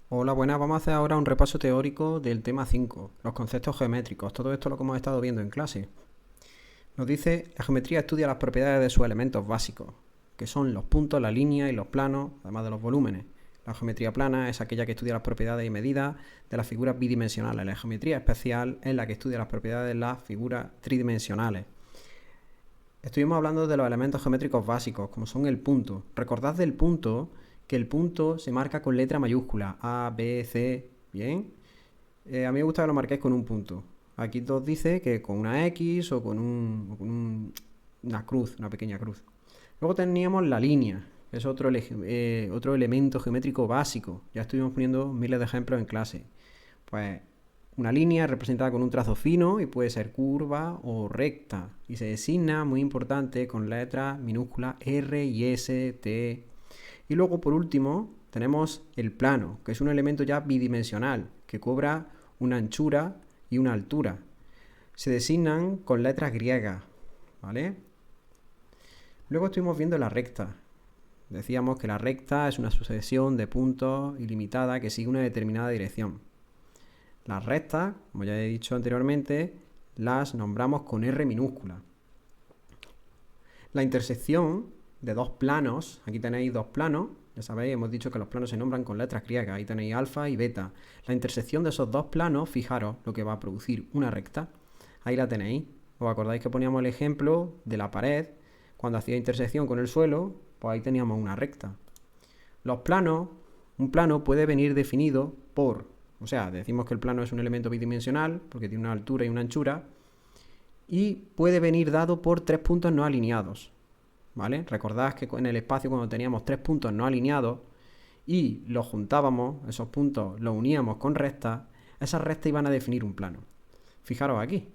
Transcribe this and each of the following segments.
Hola, buenas. Vamos a hacer ahora un repaso teórico del tema 5, los conceptos geométricos. Todo esto es lo que hemos estado viendo en clase. Nos dice, la geometría estudia las propiedades de sus elementos básicos, que son los puntos, la línea y los planos, además de los volúmenes. La geometría plana es aquella que estudia las propiedades y medidas de las figuras bidimensionales. La geometría especial es la que estudia las propiedades de las figuras tridimensionales. Estuvimos hablando de los elementos geométricos básicos, como son el punto. Recordad del punto que el punto se marca con letra mayúscula, A, B, C, ¿bien? A mí me gusta que lo marquéis con un punto. Aquí os dice que con una X o con una cruz, una pequeña cruz. Luego teníamos la línea, que es otro elemento geométrico básico. Ya estuvimos poniendo miles de ejemplos en clase. Pues una línea es representada con un trazo fino y puede ser curva o recta. Y se designa, muy importante, con letras minúsculas R y S, T. Y luego, por último, tenemos el plano, que es un elemento ya bidimensional, que cobra una anchura y una altura. Se designan con letras griegas, ¿vale? Luego estuvimos viendo la recta. Decíamos que la recta es una sucesión de puntos ilimitada que sigue una determinada dirección. Las rectas, como ya he dicho anteriormente, las nombramos con R minúscula. La intersección de dos planos, aquí tenéis dos planos, ya sabéis, hemos dicho que los planos se nombran con letras griegas, ahí tenéis alfa y beta. La intersección de esos dos planos, fijaros lo que va a producir una recta, ahí la tenéis. ¿Os acordáis que poníamos el ejemplo de la pared? Cuando hacía intersección con el suelo, pues ahí teníamos una recta. Los planos, un plano puede venir definido por, o sea, decimos que el plano es un elemento bidimensional, porque tiene una altura y una anchura, y puede venir dado por tres puntos no alineados. ¿Vale? Recordad que en el espacio, cuando teníamos tres puntos no alineados y los juntábamos, esos puntos los uníamos con rectas, esas rectas iban a definir un plano. Fijaros aquí.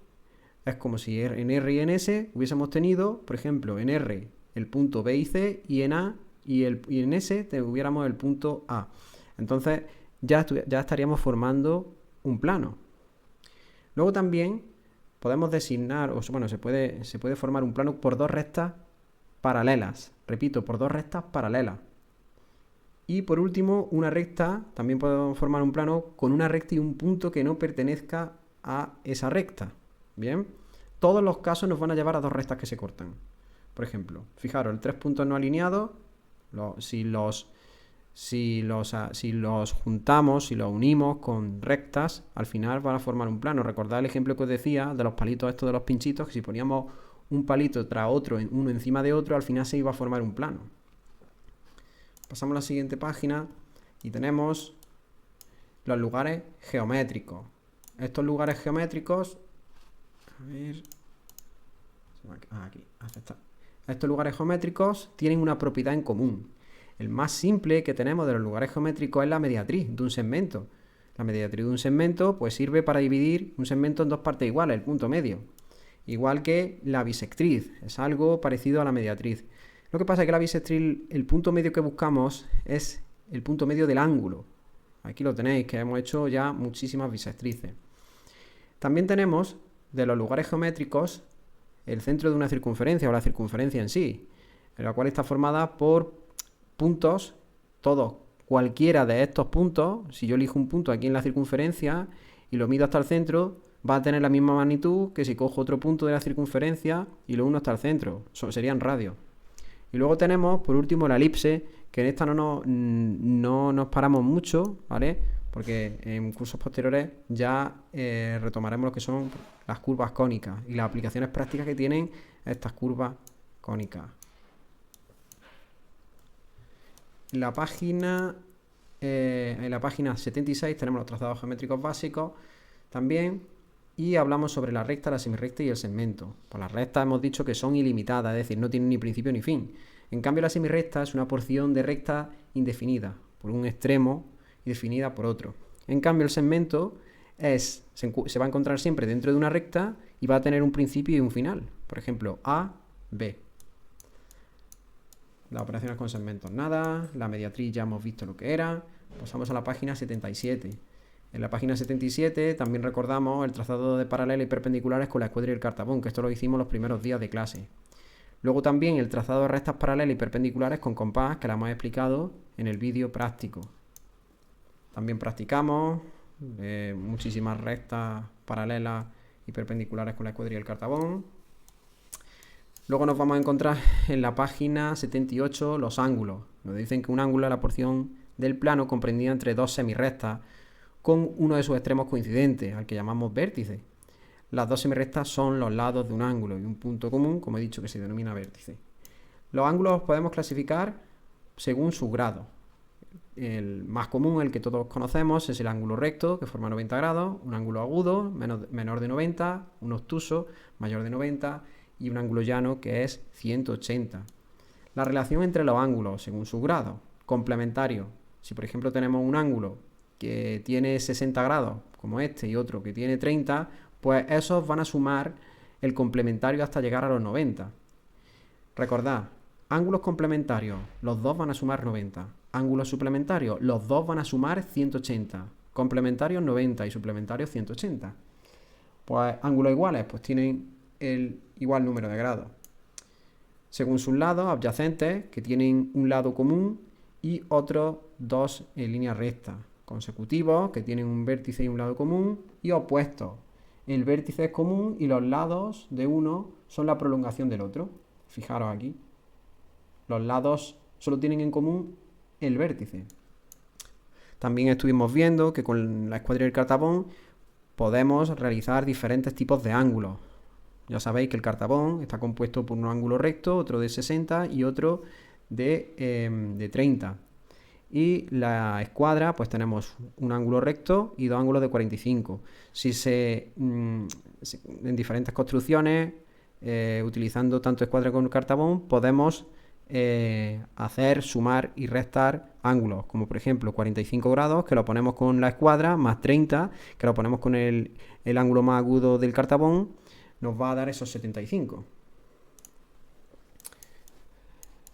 Es como si en R y en S hubiésemos tenido, por ejemplo, en R el punto B y C, y en A y en S tuviéramos el punto A. Entonces ya estaríamos formando un plano. Luego también podemos designar, o bueno, se puede formar un plano por dos rectas paralelas. Repito, por dos rectas paralelas. Y por último, una recta, también podemos formar un plano con una recta y un punto que no pertenezca a esa recta. Bien, todos los casos nos van a llevar a dos rectas que se cortan. Por ejemplo, fijaros, el tres puntos no alineados, si los juntamos, si los unimos con rectas, al final van a formar un plano. Recordad el ejemplo que os decía de los palitos estos de los pinchitos, que si poníamos un palito tras otro, uno encima de otro, al final se iba a formar un plano. Pasamos a la siguiente página y tenemos los lugares geométricos. Estos lugares geométricos, a ver, aquí, aceptar. Estos lugares geométricos tienen una propiedad en común. El más simple que tenemos de los lugares geométricos es la mediatriz de un segmento. La mediatriz de un segmento pues sirve para dividir un segmento en dos partes iguales, el punto medio. Igual que la bisectriz, es algo parecido a la mediatriz. Lo que pasa es que la bisectriz, el punto medio que buscamos es el punto medio del ángulo. Aquí lo tenéis, que hemos hecho ya muchísimas bisectrices. También tenemos de los lugares geométricos el centro de una circunferencia o la circunferencia en sí, en la cual está formada por puntos, todos, cualquiera de estos puntos. Si yo elijo un punto aquí en la circunferencia y lo mido hasta el centro, va a tener la misma magnitud que si cojo otro punto de la circunferencia y lo uno hasta el centro. Serían radios. Y luego tenemos, por último, la elipse, que en esta no nos paramos mucho, ¿vale? Porque en cursos posteriores ya retomaremos lo que son las curvas cónicas y las aplicaciones prácticas que tienen estas curvas cónicas. En la página 76 tenemos los trazados geométricos básicos también, y hablamos sobre la recta, la semirrecta y el segmento. Pues las rectas hemos dicho que son ilimitadas, es decir, no tienen ni principio ni fin. En cambio, la semirrecta es una porción de recta indefinida por un extremo y definida por otro. En cambio, el segmento se va a encontrar siempre dentro de una recta y va a tener un principio y un final. Por ejemplo, A, B. Las operaciones con segmentos nada, la mediatriz ya hemos visto lo que era. Pasamos a la página 77. En la página 77 también recordamos el trazado de paralelas y perpendiculares con la escuadra y el cartabón, que esto lo hicimos los primeros días de clase. Luego también el trazado de rectas paralelas y perpendiculares con compás, que la hemos explicado en el vídeo práctico. También practicamos muchísimas rectas paralelas y perpendiculares con la escuadrilla del cartabón. Luego nos vamos a encontrar en la página 78 los ángulos. Nos dicen que un ángulo es la porción del plano comprendida entre dos semirrectas con uno de sus extremos coincidentes, al que llamamos vértice. Las dos semirrectas son los lados de un ángulo y un punto común, como he dicho, que se denomina vértice. Los ángulos los podemos clasificar según su grado. El más común, el que todos conocemos, es el ángulo recto, que forma 90 grados, un ángulo agudo, menor de 90, un obtuso, mayor de 90, y un ángulo llano, que es 180. La relación entre los ángulos, según su grado, complementario. Si por ejemplo tenemos un ángulo que tiene 60 grados, como este, y otro que tiene 30, pues esos van a sumar el complementario hasta llegar a los 90. Recordad, ángulos complementarios, los dos van a sumar 90. Ángulos suplementarios, los dos van a sumar 180. Complementarios 90 y suplementarios 180. Pues ángulos iguales, pues tienen el igual número de grados. Según sus lados adyacentes, que tienen un lado común y otros dos en línea recta. Consecutivos, que tienen un vértice y un lado común, y opuestos. El vértice es común y los lados de uno son la prolongación del otro. Fijaros aquí. Los lados solo tienen en común el vértice. También estuvimos viendo que con la escuadrilla del cartabón podemos realizar diferentes tipos de ángulos. Ya sabéis que el cartabón está compuesto por un ángulo recto, otro de 60 y otro de 30. Y la escuadra, pues tenemos un ángulo recto y dos ángulos de 45. En diferentes construcciones, utilizando tanto escuadra como cartabón, podemos hacer, sumar y restar ángulos, como por ejemplo 45 grados, que lo ponemos con la escuadra, más 30, que lo ponemos con el ángulo más agudo del cartabón, nos va a dar esos 75.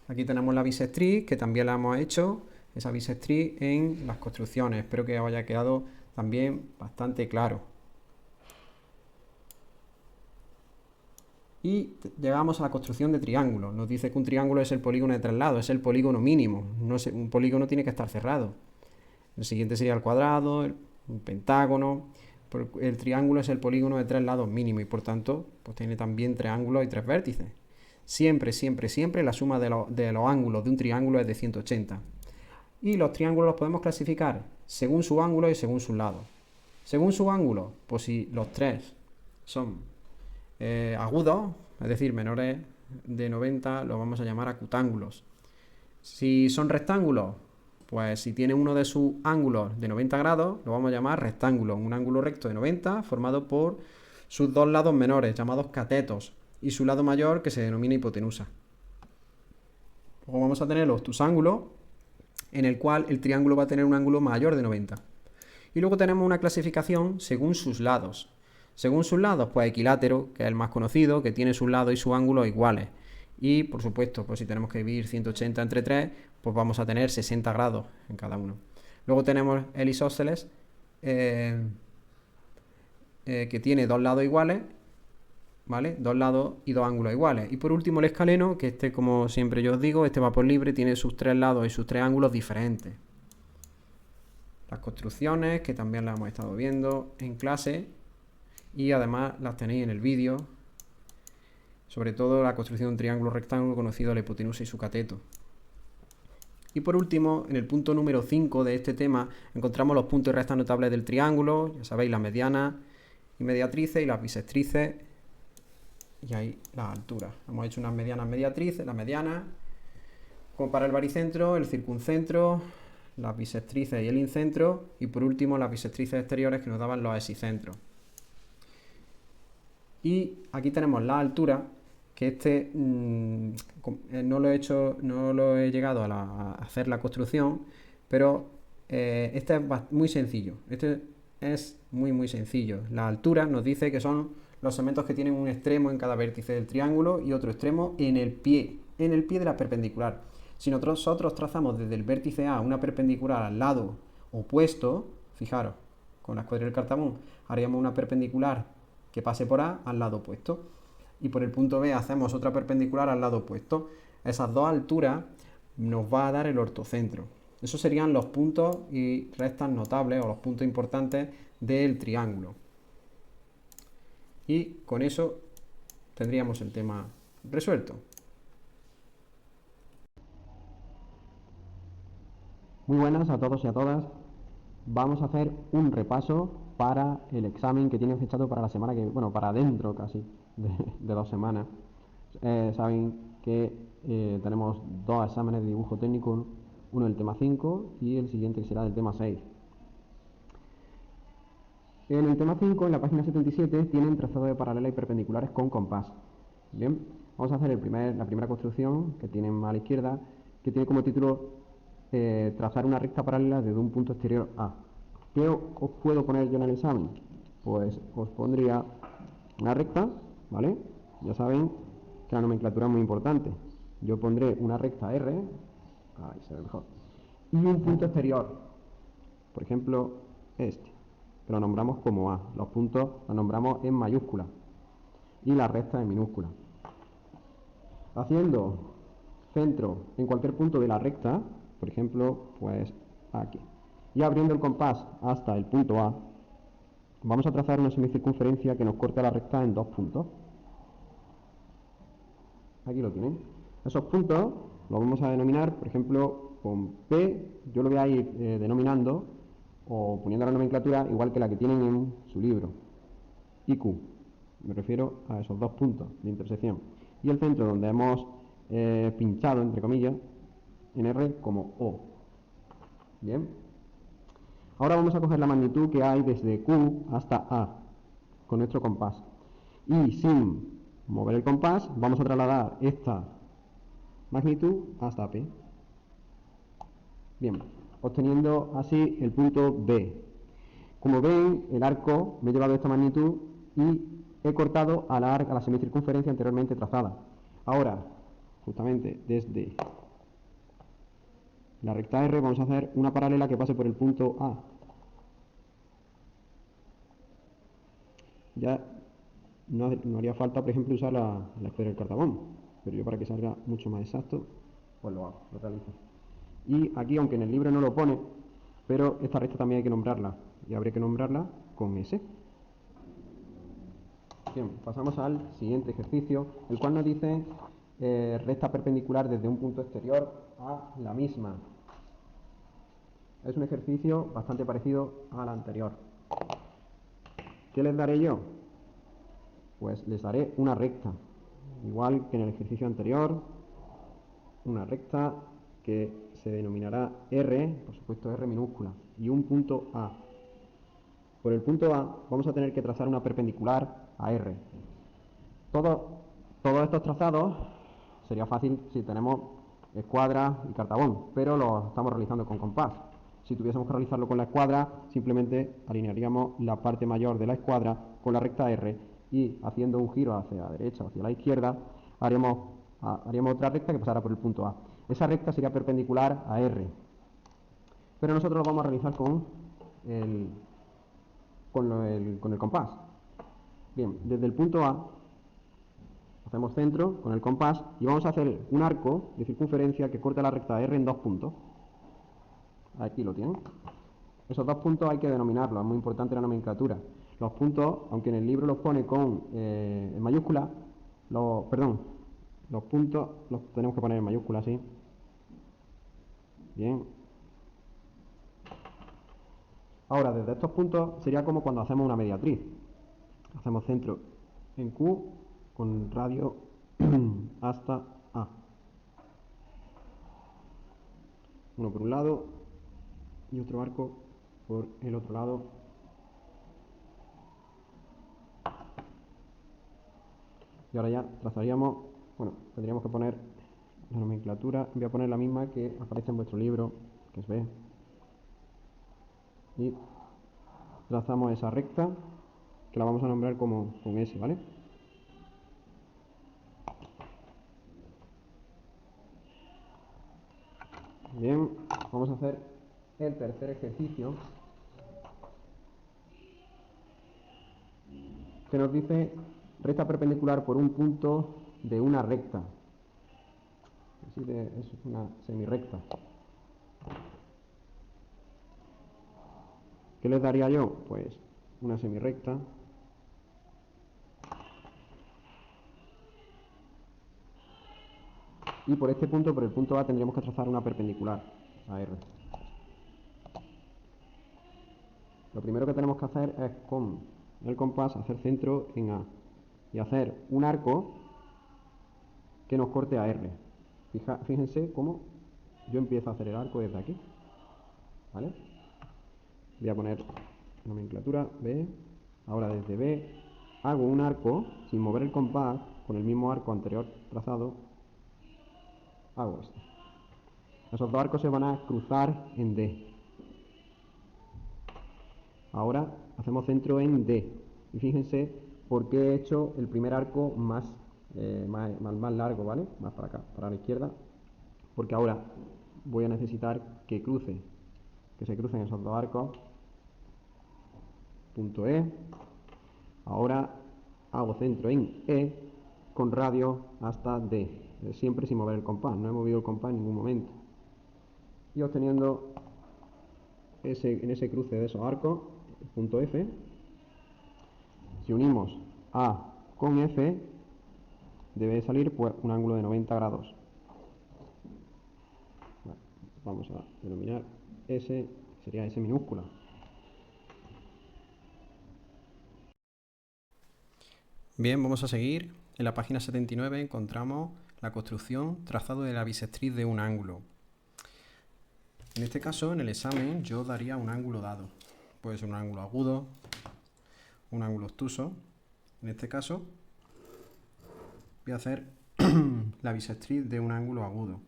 Aquí tenemos la bisectriz, que también la hemos hecho, esa bisectriz en las construcciones. Espero que os haya quedado también bastante claro. Y llegamos a la construcción de triángulos. Nos dice que un triángulo es el polígono de tres lados, es el polígono mínimo. Un polígono tiene que estar cerrado. El siguiente sería el cuadrado, el pentágono. El triángulo es el polígono de tres lados mínimo y por tanto pues tiene también tres ángulos y tres vértices. Siempre, siempre, siempre la suma de los ángulos de un triángulo es de 180. Y los triángulos los podemos clasificar según su ángulo y según sus lados. Según su ángulo, pues si los tres son agudos, es decir, menores de 90, los vamos a llamar acutángulos. Si son rectángulos, pues si tiene uno de sus ángulos de 90 grados, lo vamos a llamar rectángulo, un ángulo recto de 90 formado por sus dos lados menores, llamados catetos, y su lado mayor, que se denomina hipotenusa. Luego vamos a tener los obtusángulos, en el cual el triángulo va a tener un ángulo mayor de 90. Y luego tenemos una clasificación según sus lados. Según sus lados, pues equilátero, que es el más conocido, que tiene sus lados y sus ángulos iguales. Y, por supuesto, pues si tenemos que dividir 180 entre 3, pues vamos a tener 60 grados en cada uno. Luego tenemos el isósceles, que tiene dos lados iguales, ¿vale? Dos lados y dos ángulos iguales. Y por último el escaleno, que este, como siempre yo os digo, este va por libre, tiene sus tres lados y sus tres ángulos diferentes. Las construcciones, que también las hemos estado viendo en clase, y además las tenéis en el vídeo, sobre todo la construcción de un triángulo rectángulo conocido la hipotenusa y su cateto. Y por último, en el punto número 5 de este tema, encontramos los puntos y rectas notables del triángulo, ya sabéis, las medianas y mediatrices y las bisectrices, y ahí las alturas. Hemos hecho unas medianas mediatrices, las medianas, como para el baricentro, el circuncentro, las bisectrices y el incentro, y por último las bisectrices exteriores que nos daban los exicentros. Y aquí tenemos la altura, que no lo he llegado a hacer la construcción, pero este es muy sencillo. Este es muy sencillo. La altura nos dice que son los segmentos que tienen un extremo en cada vértice del triángulo y otro extremo en el pie de la perpendicular. Si nosotros trazamos desde el vértice A una perpendicular al lado opuesto, fijaros, con la escuadrilla del cartabón haríamos una perpendicular que pase por A al lado opuesto. Y por el punto B hacemos otra perpendicular al lado opuesto. Esas dos alturas nos va a dar el ortocentro. Esos serían los puntos y rectas notables o los puntos importantes del triángulo. Y con eso tendríamos el tema resuelto. Muy buenas a todos y a todas. Vamos a hacer un repaso para el examen que tienen fechado para la semana que, bueno, para dentro casi de 2 semanas. Saben que tenemos 2 exámenes de dibujo técnico, uno del tema 5 y el siguiente que será del tema 6. En el tema 5, en la página 77, tienen trazado de paralelas y perpendiculares con compás. Bien, vamos a hacer la primera construcción que tienen a la izquierda, que tiene como título trazar una recta paralela desde un punto exterior A. ¿Qué os puedo poner yo en el examen? Pues os pondría una recta, ¿vale? Ya saben que la nomenclatura es muy importante. Yo pondré una recta R, ahí se ve mejor, y un punto exterior, por ejemplo, este, que lo nombramos como A. Los puntos los nombramos en mayúscula y la recta en minúscula. Haciendo centro en cualquier punto de la recta, por ejemplo, pues aquí, y abriendo el compás hasta el punto A, vamos a trazar una semicircunferencia que nos corta la recta en 2 puntos. Aquí lo tienen. Esos puntos los vamos a denominar, por ejemplo, con P, yo lo voy a ir denominando o poniendo la nomenclatura igual que la que tienen en su libro, y Q. Me refiero a esos 2 puntos de intersección. Y el centro donde hemos pinchado, entre comillas, en R como O. Bien. Ahora vamos a coger la magnitud que hay desde Q hasta A con nuestro compás. Y sin mover el compás, vamos a trasladar esta magnitud hasta P. Bien, obteniendo así el punto B. Como ven, el arco me he llevado esta magnitud y he cortado a la semicircunferencia anteriormente trazada. Ahora, justamente desde la recta R vamos a hacer una paralela que pase por el punto A. Ya no haría falta, por ejemplo, usar la esfera del cartabón, pero yo para que salga mucho más exacto, pues lo hago, lo realizo. Y aquí, aunque en el libro no lo pone, pero esta recta también hay que nombrarla, y habría que nombrarla con S. Bien, pasamos al siguiente ejercicio, el cual nos dice recta perpendicular desde un punto exterior a la misma. Es un ejercicio bastante parecido al anterior. ¿Qué les daré yo? Pues les daré una recta, igual que en el ejercicio anterior, una recta que se denominará R, por supuesto R minúscula, y un punto A. Por el punto A vamos a tener que trazar una perpendicular a R. Todos estos trazados sería fácil si tenemos escuadra y cartabón, pero lo estamos realizando con compás. Si tuviésemos que realizarlo con la escuadra, simplemente alinearíamos la parte mayor de la escuadra con la recta R y haciendo un giro hacia la derecha o hacia la izquierda, haríamos otra recta que pasara por el punto A. Esa recta sería perpendicular a R, pero nosotros lo vamos a realizar con el compás. Bien, desde el punto A hacemos centro con el compás y vamos a hacer un arco de circunferencia que corta la recta R en 2 puntos. Aquí lo tienen. Esos 2 puntos hay que denominarlos, es muy importante la nomenclatura. Los puntos, aunque en el libro los pone en mayúscula, los puntos los tenemos que poner en mayúscula, ¿sí? Bien. Ahora, desde estos puntos sería como cuando hacemos una mediatriz. Hacemos centro en Q con radio hasta A. Uno por un lado y otro arco por el otro lado. Y ahora ya trazaríamos, bueno, tendríamos que poner la nomenclatura. Voy a poner la misma que aparece en vuestro libro, que es B. Y trazamos esa recta, que la vamos a nombrar con S, ¿vale? Bien, vamos a hacer el tercer ejercicio, que nos dice recta perpendicular por un punto de una recta. Es una semirrecta. ¿Qué les daría yo? Pues una semirrecta. Y por este punto, por el punto A, tendríamos que trazar una perpendicular a R. Lo primero que tenemos que hacer es con el compás hacer centro en A y hacer un arco que nos corte a R. Fíjense cómo yo empiezo a hacer el arco desde aquí. ¿Vale? Voy a poner nomenclatura B. Ahora desde B hago un arco sin mover el compás, con el mismo arco anterior trazado, hago esto. Esos dos arcos se van a cruzar en D. Ahora hacemos centro en D. Y fíjense por qué he hecho el primer arco más largo, ¿vale? Más para acá, para la izquierda. Porque ahora voy a necesitar que se crucen esos dos arcos. Punto E. Ahora hago centro en E con radio hasta D. Siempre sin mover el compás. No he movido el compás en ningún momento. Y obteniendo en ese cruce de esos arcos, el punto F, si unimos A con F, debe salir pues un ángulo de 90 grados. Bueno, vamos a denominar S, sería S minúscula. Bien, vamos a seguir. En la página 79 encontramos la construcción trazado de la bisectriz de un ángulo. En este caso, en el examen, yo daría un ángulo dado. Puede ser un ángulo agudo, un ángulo obtuso. En este caso, voy a hacer la bisectriz de un ángulo agudo.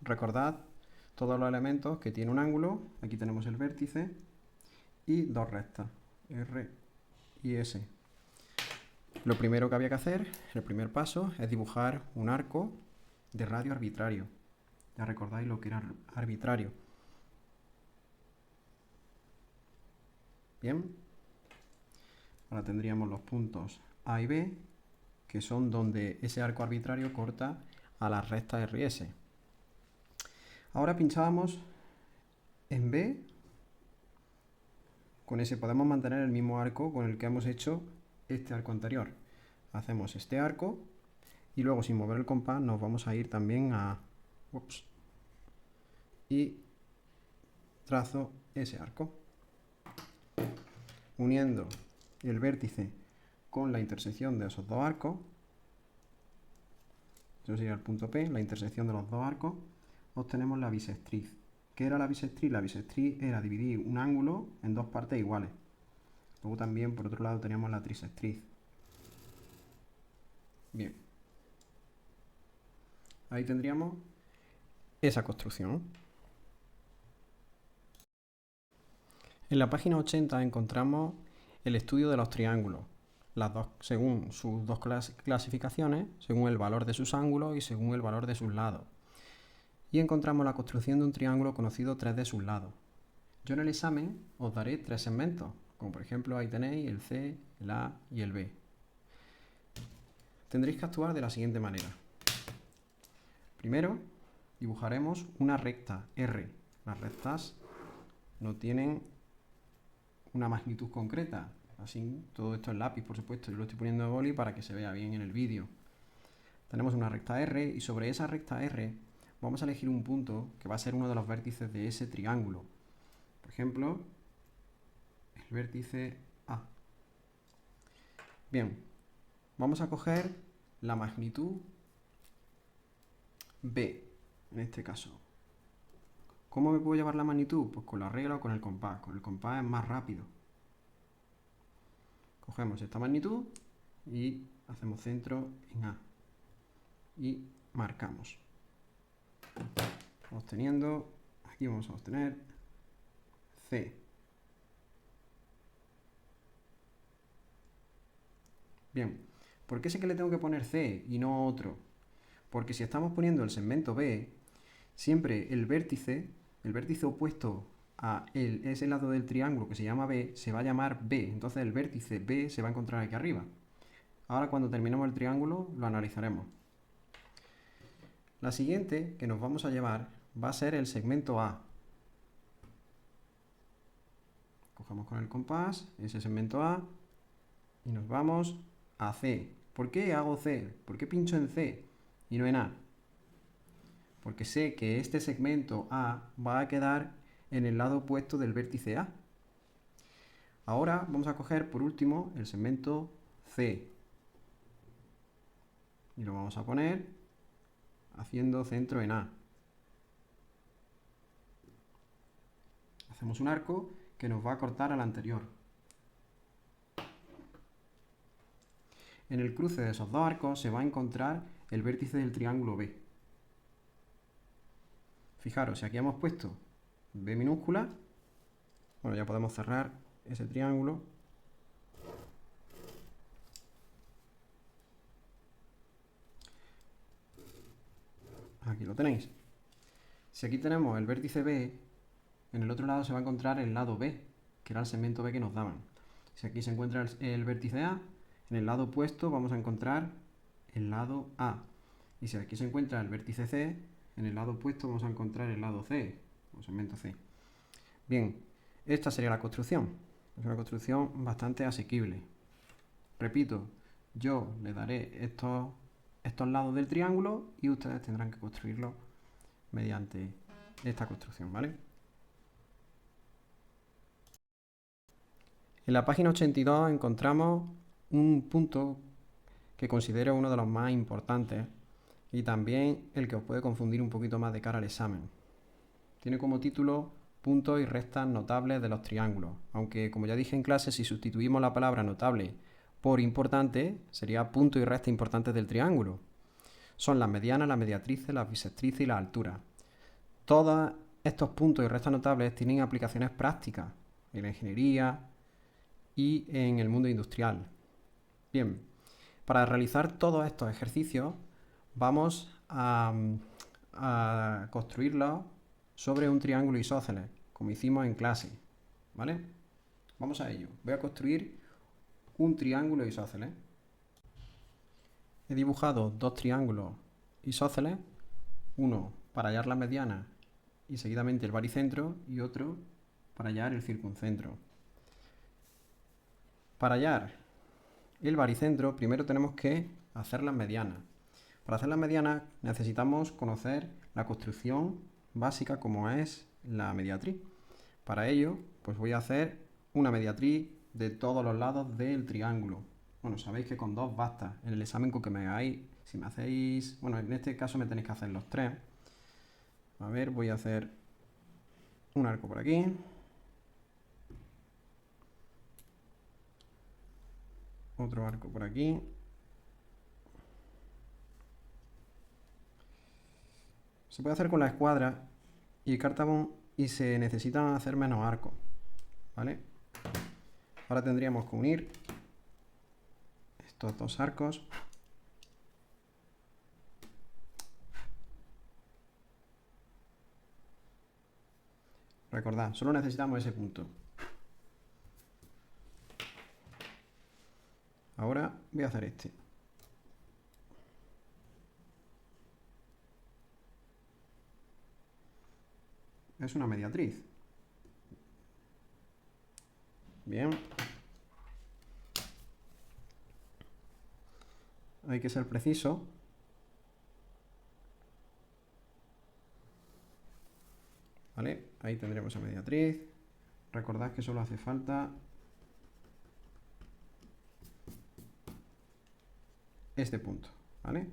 Recordad todos los elementos que tiene un ángulo. Aquí tenemos el vértice y dos rectas, R y S. Lo primero que había que hacer, el primer paso, es dibujar un arco de radio arbitrario. Ya recordáis lo que era arbitrario. Bien. Ahora tendríamos los puntos A y B, que son donde ese arco arbitrario corta a las rectas R y S. Ahora pinchábamos en B. Con ese podemos mantener el mismo arco con el que hemos hecho este arco anterior. Hacemos este arco y luego sin mover el compás nos vamos a ir también a... y trazo ese arco. Uniendo el vértice con la intersección de esos dos arcos, eso sería el punto P, la intersección de los dos arcos, obtenemos la bisectriz. ¿Qué era la bisectriz? La bisectriz era dividir un ángulo en dos partes iguales. Luego también, por otro lado, teníamos la trisectriz. Bien. Ahí tendríamos esa construcción. En la página 80 encontramos el estudio de los triángulos, las dos, según sus dos clasificaciones, según el valor de sus ángulos y según el valor de sus lados. Y encontramos la construcción de un triángulo conocido 3 de sus lados. Yo en el examen os daré 3 segmentos, como por ejemplo ahí tenéis el C, el A y el B. Tendréis que actuar de la siguiente manera. Primero, dibujaremos una recta R. Las rectas no tienen una magnitud concreta. Así, todo esto en lápiz, por supuesto. Yo lo estoy poniendo de boli para que se vea bien en el vídeo. Tenemos una recta R y sobre esa recta R vamos a elegir un punto que va a ser uno de los vértices de ese triángulo. Por ejemplo, el vértice A. Bien, vamos a coger la magnitud B, en este caso. ¿Cómo me puedo llevar la magnitud? Pues con la regla o con el compás. Con el compás es más rápido. Cogemos esta magnitud y hacemos centro en A. Y marcamos. Obteniendo, aquí vamos a obtener C. Bien, ¿por qué sé que le tengo que poner C y no otro? Porque si estamos poniendo el segmento B, siempre el vértice opuesto a ese lado del triángulo que se llama B, se va a llamar B. Entonces el vértice B se va a encontrar aquí arriba. Ahora cuando terminemos el triángulo lo analizaremos. La siguiente que nos vamos a llevar va a ser el segmento A. Cogemos con el compás ese segmento A y nos vamos a C. ¿Por qué hago C? ¿Por qué pincho en C y no en A? Porque sé que este segmento A va a quedar en el lado opuesto del vértice A. Ahora vamos a coger por último el segmento C y lo vamos a poner haciendo centro en A. Hacemos un arco que nos va a cortar al anterior. En el cruce de esos dos arcos se va a encontrar el vértice del triángulo B. Fijaros, si aquí hemos puesto B minúscula, bueno, ya podemos cerrar ese triángulo. Aquí lo tenéis. Si aquí tenemos el vértice B, en el otro lado se va a encontrar el lado B, que era el segmento B que nos daban. Si aquí se encuentra el vértice A, en el lado opuesto vamos a encontrar el lado A. Y si aquí se encuentra el vértice C, en el lado opuesto vamos a encontrar el lado C, o segmento C. Bien, esta sería la construcción. Es una construcción bastante asequible. Repito, yo le daré estos lados del triángulo y ustedes tendrán que construirlo mediante esta construcción, ¿vale? En la página 82 encontramos un punto que considero uno de los más importantes y también el que os puede confundir un poquito más de cara al examen. Tiene como título puntos y rectas notables de los triángulos, aunque como ya dije en clase, si sustituimos la palabra notable por importante, sería puntos y rectas importantes del triángulo. Son las medianas, las mediatrices, las bisectrices y las alturas. Todos estos puntos y rectas notables tienen aplicaciones prácticas en la ingeniería y en el mundo industrial. Bien, para realizar todos estos ejercicios vamos a construirlos sobre un triángulo isósceles, como hicimos en clase, ¿vale? Vamos a ello. Voy a construir un triángulo isósceles. He dibujado dos triángulos isósceles, uno para hallar la mediana y seguidamente el baricentro y otro para hallar el circuncentro. Para hallar el baricentro primero tenemos que hacer las medianas. Para hacer las medianas necesitamos conocer la construcción básica como es la mediatriz. Para ello, pues voy a hacer una mediatriz de todos los lados del triángulo. Bueno, sabéis que con dos basta. En el examen con que me hagáis, si me hacéis, bueno, en este caso me tenéis que hacer los tres. A ver, voy a hacer un arco por aquí. Otro arco por aquí. Se puede hacer con la escuadra y el cartabón y se necesitan hacer menos arcos, ¿vale? Ahora tendríamos que unir estos dos arcos. Recordad, solo necesitamos ese punto. Ahora voy a hacer este. Es una mediatriz. Bien. Hay que ser preciso. ¿Vale? Ahí tendremos a mediatriz. Recordad que solo hace falta este punto, ¿vale?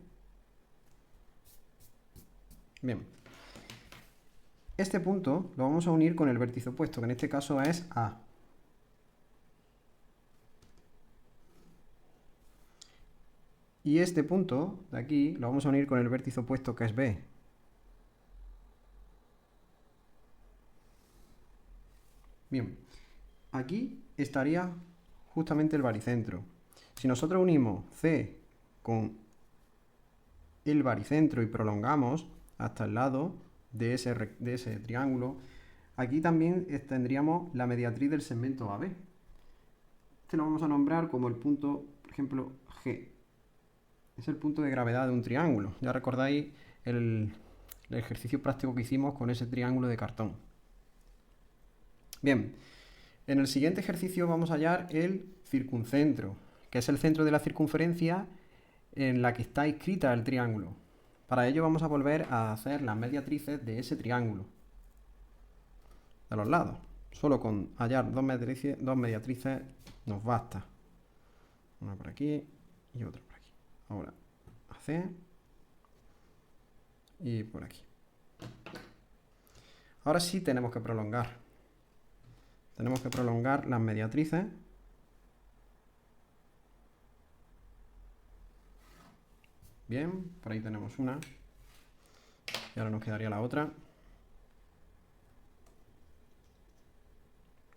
Bien. Este punto lo vamos a unir con el vértice opuesto, que en este caso es A. Y este punto de aquí lo vamos a unir con el vértice opuesto, que es B. Bien, aquí estaría justamente el baricentro. Si nosotros unimos C con el baricentro y prolongamos hasta el lado de ese triángulo, aquí también tendríamos la mediatriz del segmento AB. Este lo vamos a nombrar como el punto, por ejemplo, G. Es el punto de gravedad de un triángulo. Ya recordáis el ejercicio práctico que hicimos con ese triángulo de cartón. Bien, En el siguiente ejercicio vamos a hallar el circuncentro, que es el centro de la circunferencia en la que está inscrita el triángulo. Para ello vamos a volver a hacer las mediatrices de ese triángulo, de los lados. Solo con hallar dos mediatrices nos basta. Una por aquí y otra por aquí. Ahora, AC y por aquí. Ahora sí tenemos que prolongar. Tenemos que prolongar las mediatrices. Bien, por ahí tenemos una. Y ahora nos quedaría la otra.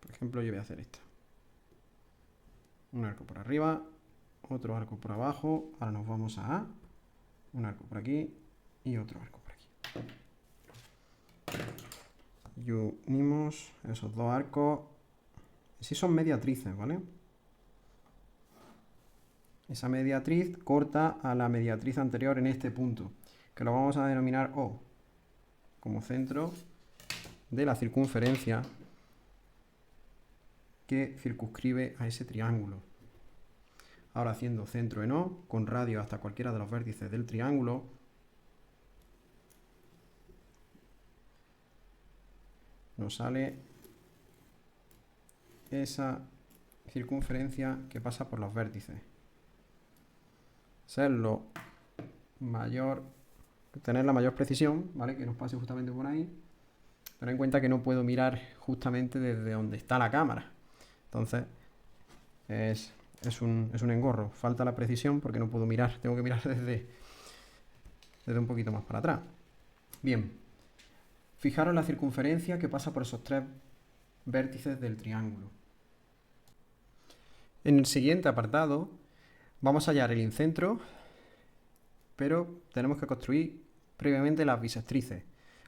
Por ejemplo, yo voy a hacer esta. Un arco por arriba, otro arco por abajo. Ahora nos vamos a A. Un arco por aquí y otro arco por aquí. Y unimos esos dos arcos. Si son mediatrices, ¿vale? Esa mediatriz corta a la mediatriz anterior en este punto, que lo vamos a denominar O, como centro de la circunferencia que circunscribe a ese triángulo. Ahora, haciendo centro en O, con radio hasta cualquiera de los vértices del triángulo, nos sale esa circunferencia que pasa por los vértices. Ser lo mayor, tener la mayor precisión, ¿vale? Que nos pase justamente por ahí. Ten en cuenta que no puedo mirar justamente desde donde está la cámara. Entonces, es un engorro. Falta la precisión porque no puedo mirar. Tengo que mirar desde un poquito más para atrás. Bien. Fijaros la circunferencia que pasa por esos tres vértices del triángulo. En el siguiente apartado vamos a hallar el incentro, pero tenemos que construir previamente las bisectrices.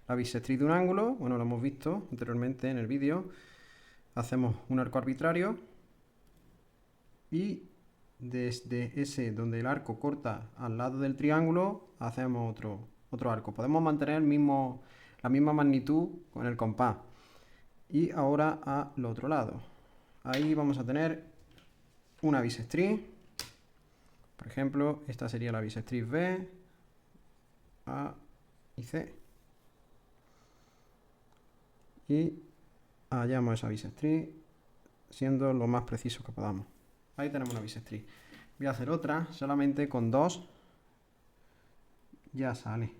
La bisectriz de un ángulo, bueno, lo hemos visto anteriormente en el vídeo. Hacemos un arco arbitrario y desde ese donde el arco corta al lado del triángulo hacemos otro arco. Podemos mantener la misma magnitud con el compás. Y ahora al otro lado. Ahí vamos a tener una bisectriz. Por ejemplo, esta sería la bisectriz B, A y C. Y hallamos esa bisectriz siendo lo más preciso que podamos. Ahí tenemos una bisectriz. Voy a hacer otra, solamente con dos ya sale.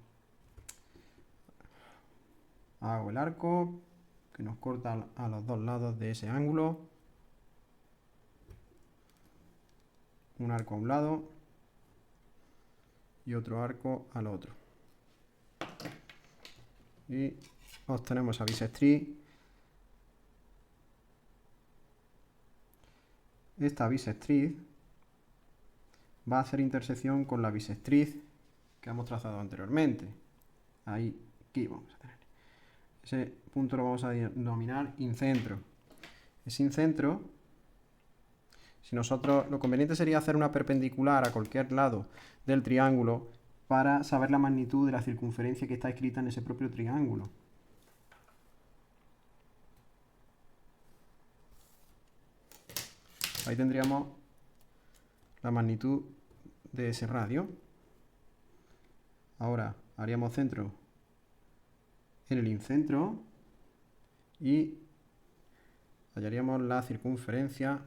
Hago el arco que nos corta a los dos lados de ese ángulo. Un arco a un lado y otro arco al otro. Y obtenemos esa bisectriz. Esta bisectriz va a hacer intersección con la bisectriz que hemos trazado anteriormente. Aquí vamos a tener. Ese punto lo vamos a denominar incentro. Ese incentro, si nosotros, lo conveniente sería hacer una perpendicular a cualquier lado del triángulo para saber la magnitud de la circunferencia que está escrita en ese propio triángulo. Ahí tendríamos la magnitud de ese radio. Ahora haríamos centro en el incentro y hallaríamos la circunferencia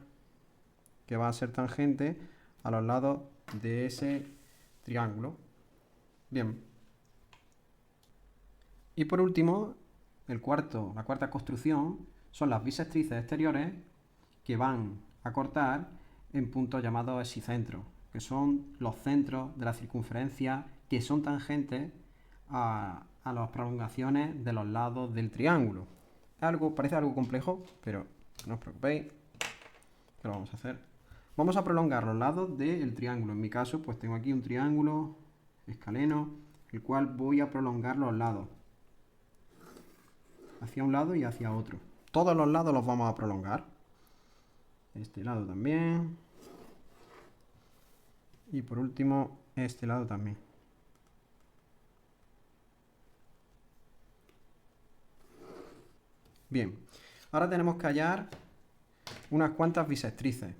que va a ser tangente a los lados de ese triángulo. Bien. Y por último, la cuarta construcción son las bisectrices exteriores que van a cortar en puntos llamados exicentros, que son los centros de la circunferencia que son tangentes a las prolongaciones de los lados del triángulo. Parece algo complejo, pero no os preocupéis, que lo vamos a hacer. Vamos a prolongar los lados del triángulo. En mi caso, pues tengo aquí un triángulo escaleno, el cual voy a prolongar los lados hacia un lado y hacia otro. Todos los lados los vamos a prolongar. Este lado también. Y por último, este lado también. Bien, ahora tenemos que hallar unas cuantas bisectrices.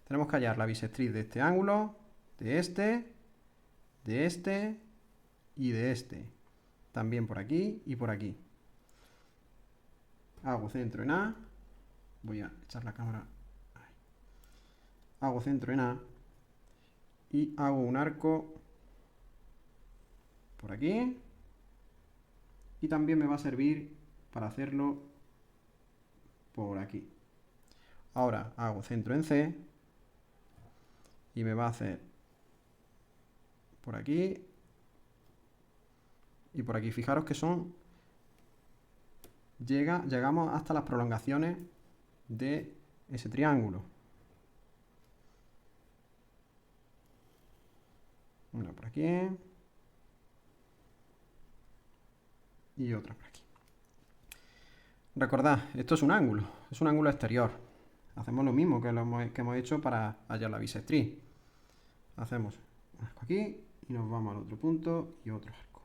Tenemos que hallar la bisectriz de este ángulo, de este y de este. También por aquí y por aquí. Hago centro en A. Voy a echar la cámara. Ahí. Hago centro en A. Y hago un arco por aquí. Y también me va a servir para hacerlo por aquí. Ahora hago centro en C. Y me va a hacer por aquí y por aquí. Fijaros que son... Llegamos hasta las prolongaciones de ese triángulo. Una por aquí. Y otra por aquí. Recordad, esto es un ángulo exterior. Hacemos lo mismo que hemos hecho para hallar la bisectriz. Hacemos un arco aquí y nos vamos al otro punto y otro arco.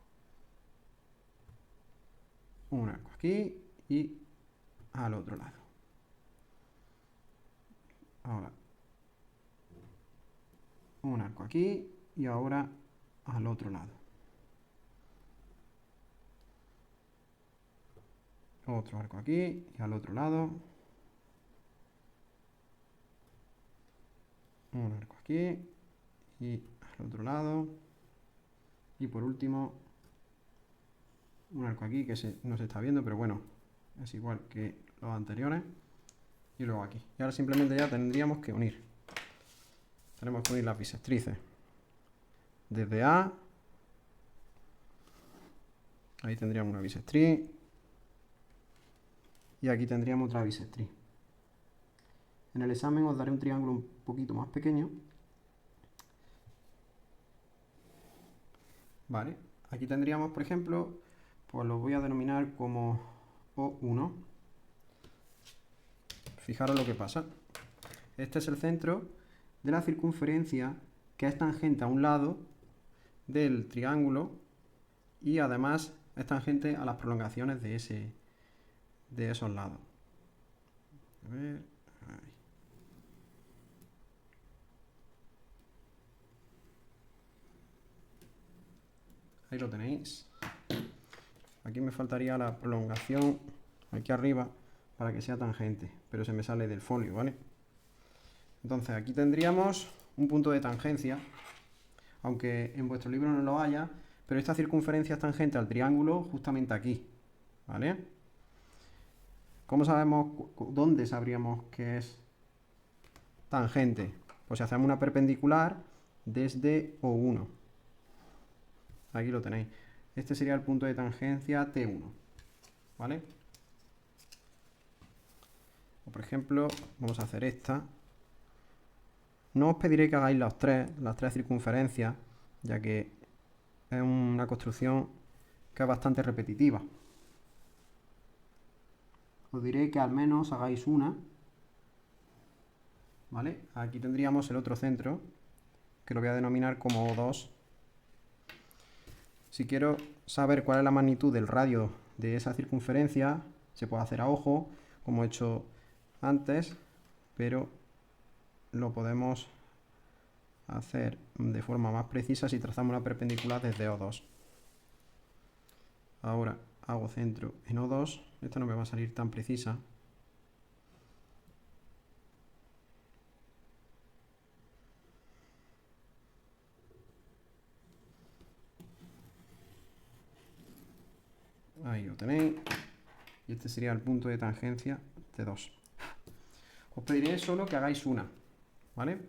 Un arco aquí y al otro lado. Ahora un arco aquí y ahora al otro lado. Otro arco aquí y al otro lado. Un arco aquí y al otro lado. Y por último, un arco aquí que no se está viendo, pero bueno, es igual que los anteriores. Y luego aquí. Y ahora simplemente ya tendríamos que unir. Tenemos que unir las bisectrices. Desde A. Ahí tendríamos una bisectriz. Y aquí tendríamos otra bisectriz. En el examen os daré un triángulo un poquito más pequeño. Vale. Aquí tendríamos, por ejemplo, pues lo voy a denominar como O1. Fijaros lo que pasa. Este es el centro de la circunferencia que es tangente a un lado del triángulo y además es tangente a las prolongaciones de esos lados. A ver, ahí. Ahí lo tenéis. Aquí me faltaría la prolongación aquí arriba para que sea tangente, pero se me sale del folio, ¿vale? Entonces aquí tendríamos un punto de tangencia, aunque en vuestro libro no lo haya, pero esta circunferencia es tangente al triángulo justamente aquí, ¿vale? ¿Cómo sabemos dónde sabríamos que es tangente? Pues si hacemos una perpendicular desde O1. Aquí lo tenéis. Este sería el punto de tangencia T1, ¿vale? O por ejemplo, vamos a hacer esta. No os pediré que hagáis las tres circunferencias, ya que es una construcción que es bastante repetitiva. Os diré que al menos hagáis una, ¿vale? Aquí tendríamos el otro centro, que lo voy a denominar como O2. Si quiero saber cuál es la magnitud del radio de esa circunferencia, se puede hacer a ojo, como he hecho antes, pero lo podemos hacer de forma más precisa si trazamos una perpendicular desde O2. Ahora hago centro en O2, esta no me va a salir tan precisa. Ahí lo tenéis. Y este sería el punto de tangencia T2. Os pediré solo que hagáis una, ¿vale?